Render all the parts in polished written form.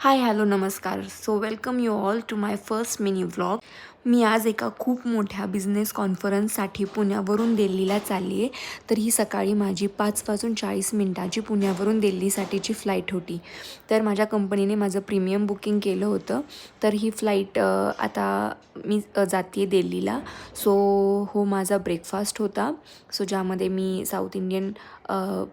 हाय hello नमस्कार. So welcome you all to my first mini vlog. मी आज एका खूप मोठ्या बिझनेस कॉन्फरन्ससाठी पुण्यावरून दिल्लीला चालली आहे. तर ही सकाळी माझी 5:40 पुण्यावरून दिल्लीसाठीची फ्लाईट होती. तर माझ्या कंपनीने माझं प्रीमियम बुकिंग केलं होतं. तर ही फ्लाईट आता मी जाते आहे दिल्लीला. सो हो माझा ब्रेकफास्ट होता. सो ज्यामध्ये मी साऊथ इंडियन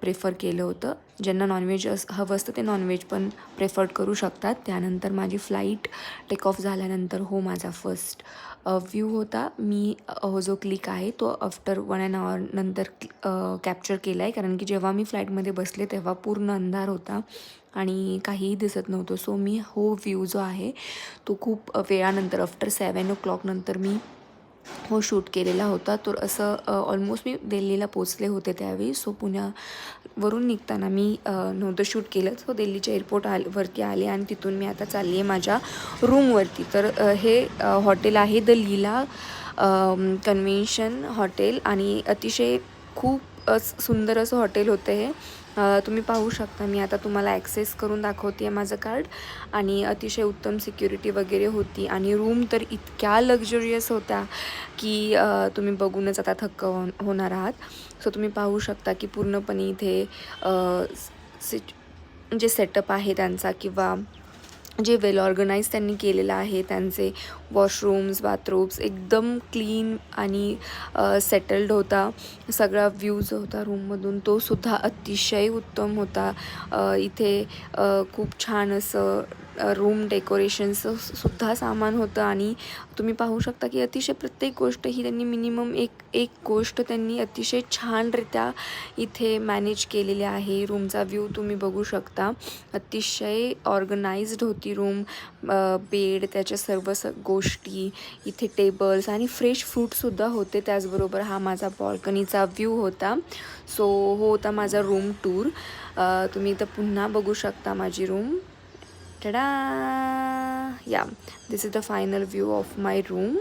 प्रेफर केलं होतं. ज्यांना नॉनव्हेज हवं असतं ते नॉनव्हेज पण प्रेफर्ड करू शकतात. त्यानंतर माझी फ्लाईट टेक ऑफ झाल्यानंतर हो माझा फर्स्ट व्ह्यू होता. मी जो क्लिक आहे तो आफ्टर 1 hour नंतर कॅप्चर केला आहे. कारण की जेव्हा मी फ्लाईटमध्ये बसले तेव्हा पूर्ण अंधार होता आणि काहीही दिसत नव्हतं. सो मी हो व्ह्यू जो आहे तो खूप वेळानंतर आफ्टर 7 o'clock नंतर मी हो शूट केलेला होता. तर असं ऑलमोस्ट मी दिल्लीला पोचले होते त्यावेळी. सो पुण्यावरून निघताना मी नव्हतं शूट केलं. सो दिल्लीच्या वरती आले आणि तिथून मी आता चालली आहे माझ्या रूमवरती. तर हे हॉटेल आहे द लीला कन्व्हेन्शन हॉटेल आणि अतिशय खूप सुंदर असं हॉटेल होतं हे. तुम्ही पाहू शकता. मी आता तुम्हाला ॲक्सेस करून दाखवते आहे माझं कार्ड. आणि अतिशय उत्तम सिक्युरिटी वगैरे होती आणि रूम तर इतक्या लक्झरियस होत्या की तुम्ही बघूनच आता थक्क होणार आहात. सो तुम्ही पाहू शकता की पूर्णपणे इथे जे सेटअप आहे त्यांचा किंवा जे वेल ऑर्गनाईज त्यांनी केलेलं आहे. त्यांचे वॉशरूम्स बाथरूम्स एकदम क्लीन आणि सेटल्ड होता. सगळा व्ह्यू जो होता रूममधून तो सुद्धा अतिशय उत्तम होता. इथे खूप छान असं रूम डेकोरेशनचं सुद्धा सामान होतं आणि तुम्ही पाहू शकता की अतिशय प्रत्येक गोष्ट ही त्यांनी मिनिमम एक गोष्ट त्यांनी अतिशय छानरित्या इथे मॅनेज केलेली आहे. रूमचा व्ह्यू तुम्ही बघू शकता. अतिशय ऑर्गनाइज्ड होती रूम. बेड त्याच्या सर्व गोष्टी इथे टेबल्स आणि फ्रेश फ्रूटसुद्धा होते. त्याचबरोबर हा माझा बॉल्कनीचा व्ह्यू होता. सो हो होता माझा रूम टूर. तुम्ही इथं पुन्हा बघू शकता माझी रूम. टडा या this is the final view of my room.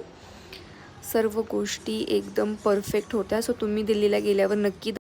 सर्व गोष्टी एकदम परफेक्ट होत्या. सो तुम्ही दिल्लीला गेल्यावर नक्की